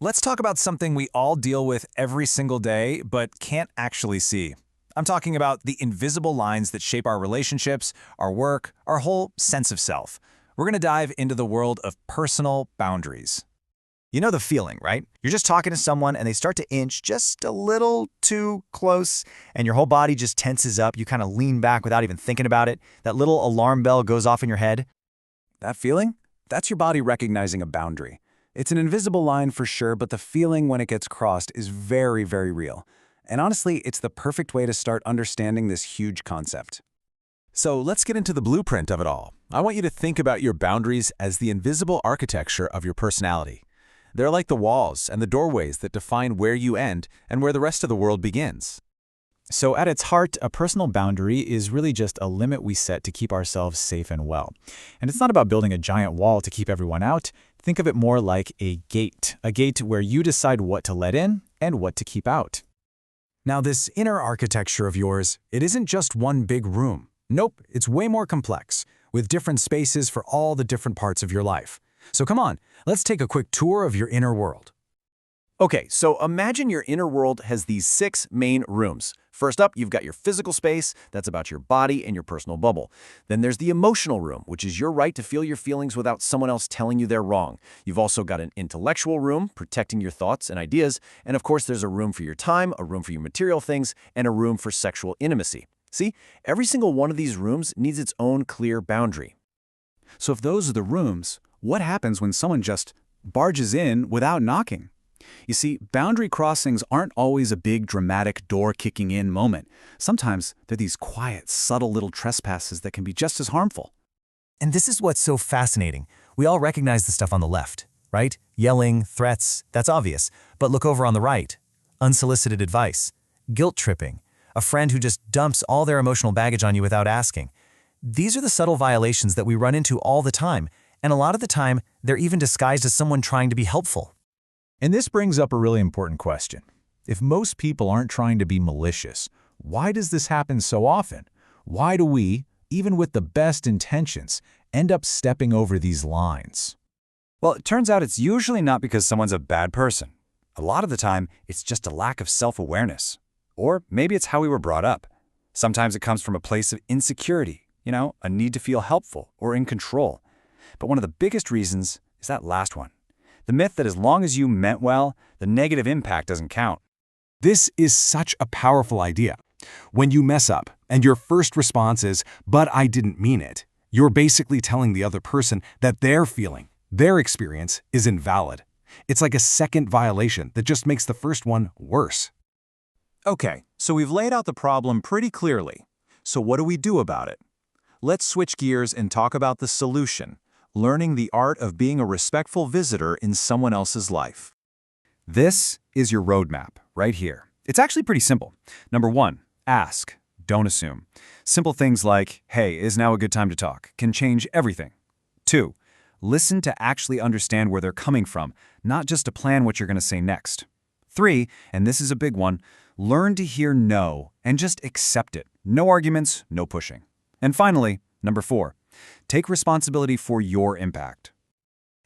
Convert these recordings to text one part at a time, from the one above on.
Let's talk about something we all deal with every single day, but can't actually see. I'm talking about the invisible lines that shape our relationships, our work, our whole sense of self. We're going to dive into the world of personal boundaries. You know the feeling, right? You're just talking to someone and they start to inch just a little too close and your whole body just tenses up. You kind of lean back without even thinking about it. That little alarm bell goes off in your head. That feeling? That's your body recognizing a boundary. It's an invisible line for sure, but the feeling when it gets crossed is very, very real. And honestly, it's the perfect way to start understanding this huge concept. So let's get into the blueprint of it all. I want you to think about your boundaries as the invisible architecture of your personality. They're like the walls and the doorways that define where you end and where the rest of the world begins. So at its heart, a personal boundary is really just a limit we set to keep ourselves safe and well. And it's not about building a giant wall to keep everyone out. Think of it more like a gate where you decide what to let in and what to keep out. Now, this inner architecture of yours, it isn't just one big room. Nope, it's way more complex, with different spaces for all the different parts of your life. So come on, let's take a quick tour of your inner world. Okay, so imagine your inner world has these 6 main rooms. First up, you've got your physical space. That's about your body and your personal bubble. Then there's the emotional room, which is your right to feel your feelings without someone else telling you they're wrong. You've also got an intellectual room, protecting your thoughts and ideas. And of course, there's a room for your time, a room for your material things, and a room for sexual intimacy. See, every single one of these rooms needs its own clear boundary. So if those are the rooms, what happens when someone just barges in without knocking? You see, boundary crossings aren't always a big, dramatic door-kicking-in moment. Sometimes they're these quiet, subtle little trespasses that can be just as harmful. And this is what's so fascinating. We all recognize the stuff on the left, right? Yelling, threats, that's obvious. But look over on the right. Unsolicited advice, guilt tripping, a friend who just dumps all their emotional baggage on you without asking. These are the subtle violations that we run into all the time, and a lot of the time, they're even disguised as someone trying to be helpful. And this brings up a really important question. If most people aren't trying to be malicious, why does this happen so often? Why do we, even with the best intentions, end up stepping over these lines? Well, it turns out it's usually not because someone's a bad person. A lot of the time, it's just a lack of self-awareness. Or maybe it's how we were brought up. Sometimes it comes from a place of insecurity, a need to feel helpful or in control. But one of the biggest reasons is that last one. The myth that as long as you meant well, the negative impact doesn't count. This is such a powerful idea. When you mess up and your first response is, "But I didn't mean it," you're basically telling the other person that their feeling, their experience is invalid. It's like a second violation that just makes the first one worse. Okay, so we've laid out the problem pretty clearly. So what do we do about it? Let's switch gears and talk about the solution. Learning the art of being a respectful visitor in someone else's life. This is your roadmap right here. It's actually pretty simple. Number 1, ask, don't assume. Simple things like, "Hey, is now a good time to talk?" can change everything. 2, listen to actually understand where they're coming from, not just to plan what you're going to say next. 3, and this is a big one, learn to hear no and just accept it. No arguments, no pushing. And finally, number 4, take responsibility for your impact.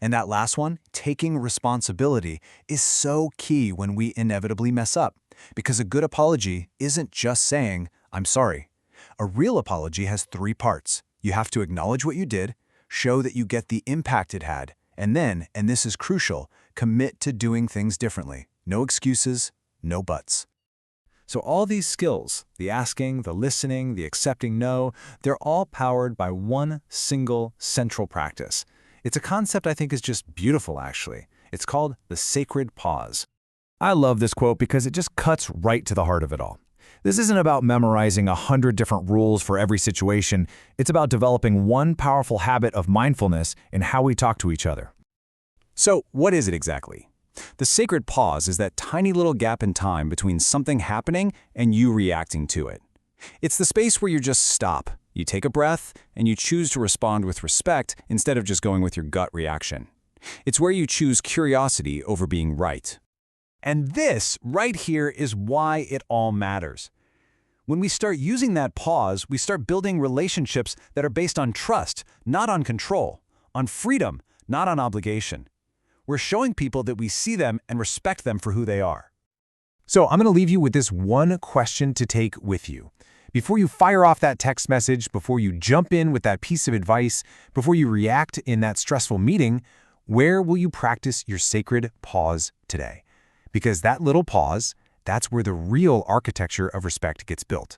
And that last one, taking responsibility, is so key when we inevitably mess up. Because a good apology isn't just saying, "I'm sorry." A real apology has 3 parts. You have to acknowledge what you did, show that you get the impact it had, and then, and this is crucial, commit to doing things differently. No excuses, no buts. So all these skills, the asking, the listening, the accepting no, they're all powered by one single central practice. It's a concept I think is just beautiful, actually. It's called the sacred pause. I love this quote because it just cuts right to the heart of it all. This isn't about memorizing 100 different rules for every situation. It's about developing one powerful habit of mindfulness in how we talk to each other. So what is it exactly? The sacred pause is that tiny little gap in time between something happening and you reacting to it. It's the space where you just stop, you take a breath, and you choose to respond with respect instead of just going with your gut reaction. It's where you choose curiosity over being right. And this right here is why it all matters. When we start using that pause, we start building relationships that are based on trust, not on control, on freedom, not on obligation. We're showing people that we see them and respect them for who they are. So I'm going to leave you with this one question to take with you. Before you fire off that text message, before you jump in with that piece of advice, before you react in that stressful meeting, where will you practice your sacred pause today? Because that little pause, that's where the real architecture of respect gets built.